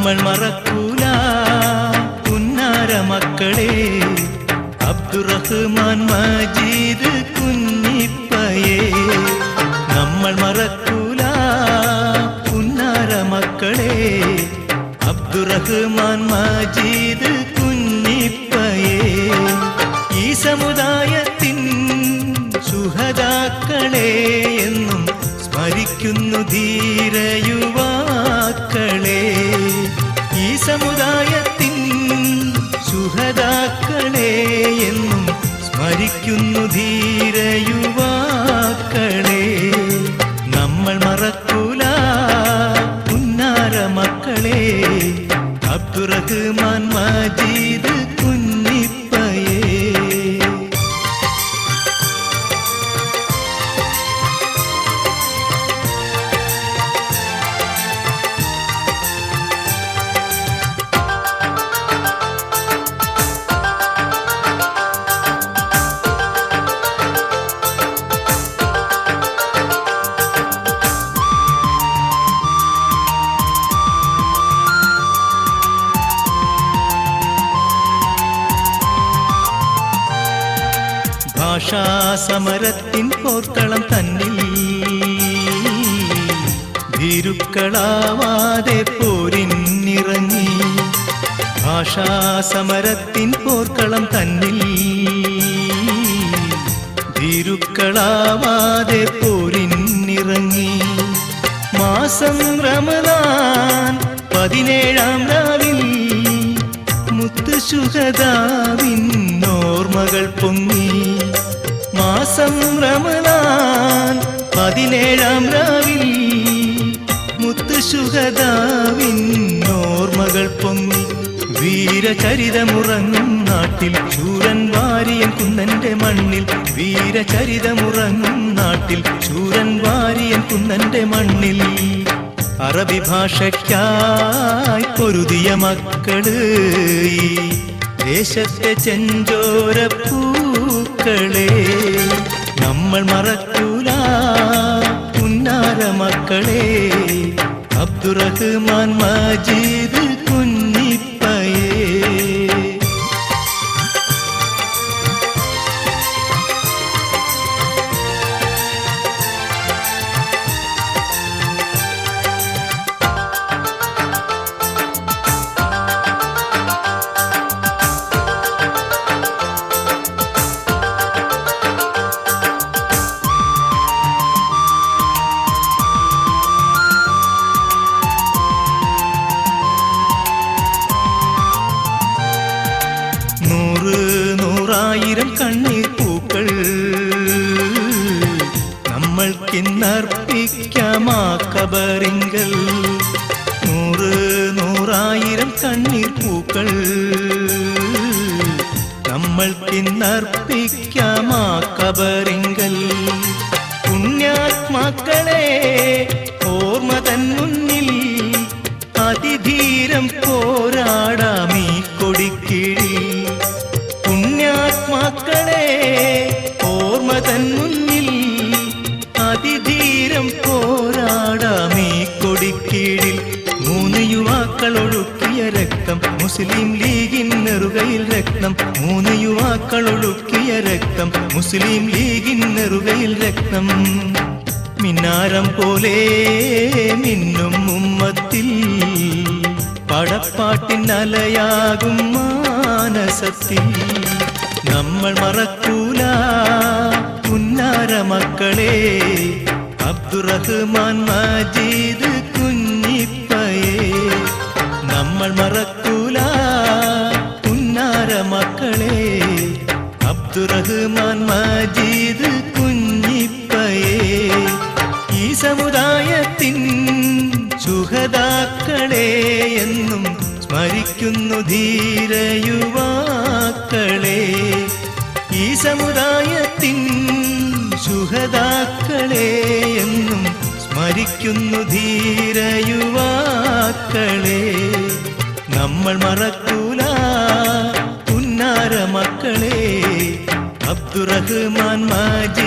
നമ്മൾ മറക്കൂല പുന്നാര മക്കളെ, അബ്ദുറഹ്മാൻ മജീദ് കുഞ്ഞിപ്പയെ. നമ്മൾ മറക്കൂല പുന്നാര മക്കളെ, അബ്ദുറഹ്മാൻ മജീദ് കുഞ്ഞിപ്പയെ. ഈ സമുദായത്തിൻ ശുഹദാക്കളെ എന്നും സ്മരിക്കുന്നു ധീര യുവാക്കളെ. ഈ സമുദായത്തിൻ ശുഹദാക്കളെ എന്നും സ്മരിക്കുന്നു ധീര യുവാക്കളെ. നമ്മൾ മറക്കൂല പുന്നാര മക്കളെ, അബ്ദുറഹ്മാൻ മജീദ് കുഞ്ഞിപ്പയെ. ഭാഷാസമരത്തിൻ പോർക്കളം തന്നിൽ ഭീരുക്കളാവാതെ പോരിനിറങ്ങി. ഭാഷാസമരത്തിൻ പോർക്കളം തന്നിൽ ഭീരുക്കളാവാതെ പോരിനിറങ്ങി. മാസം റമദാൻ 17-ാം രാവിൽ മുത്ത് ശുഹദാവിൻ ഓർമ്മകൾ പൊങ്ങി. മാസം റമദാൻ 17-ാം രാവിൽ മുത്ത് ശുഹദാവിൻ ഓർമ്മകൾ പൊങ്ങി. വീരചരിതമുറങ്ങും നാട്ടിൽ ശൂരൻ വാരിയൻ കുന്നന്റെ മണ്ണിൽ. വീരചരിതമുറങ്ങും നാട്ടിൽ ശൂരൻ വാരിയൻ കുന്നന്റെ മണ്ണിൽ. അറബി ഭാഷയ്ക്കായി പൊരുതിയ മക്കള്, ഈ ദേശത്തെ ചെഞ്ചോര പൂക്കളെ. നമ്മൾ മറക്കൂല പുന്നാര മക്കളെ, അബ്ദുറഹ്മാൻ മജീദ് കുഞ്ഞിപ്പയെ. നൂറായിരം കണ്ണീർ പൂക്കൾ നമ്മൾക്കിന്നർപ്പിക്കാം ആ ഖബറിങ്കൽ. നൂറായിരം കണ്ണീർ പൂക്കൾ നമ്മൾക്കിന്നർപ്പിക്കാം ആ ഖബറിങ്കൽ. പുണ്യാത്മാക്കളെ ഓർമ്മ തൻ മുന്നിൽ അതിധീരം പോരാടാമീ കൊടിക്കീഴിൽ. പുണ്യാത്മാക്കളെ ഓർമ്മ തൻ മുന്നിൽ അതിധീരം പോരാടാമീ കൊടിക്കീഴിൽ. 3 യുവാക്കൾ ഒഴുക്കിയ രക്തം മുസ്ലിം ലീഗിൻ നെറുകയിൽ രക്തം. 3 യുവാക്കൾ ഒഴുക്കിയ രക്തം മുസ്ലിം ലീഗിൻ നെറുകയിൽ രക്തം. മിന്നാരം പോലെ മിന്നും ഉമ്മത്തിൽ പടപ്പാട്ടിൻ അലയാകും മാനസത്തിൽ. നമ്മൾ മറക്കൂല പുന്നാര മക്കളെ, അബ്ദുറഹ്മാൻ മജീദ് കുഞ്ഞിപ്പയെ. നമ്മൾ മറക്കൂല പുന്നാര മക്കളെ, അബ്ദുറഹ്മാൻ മജീദ് കുഞ്ഞിപ്പയെ. ഈ സമുദായത്തിൻ ശുഹദാക്കളെ എന്നും സ്മരിക്കുന്നു ധീര യുവാക്കളെ. ഈ സമുദായത്തിൻ ശുഹദാക്കളെ എന്നും സ്മരിക്കുന്നു ധീര യുവാക്കളെ. നമ്മൾ മറക്കൂല പുന്നാര മക്കളെ, അബ്ദുറഹ്മാൻ മജീദ്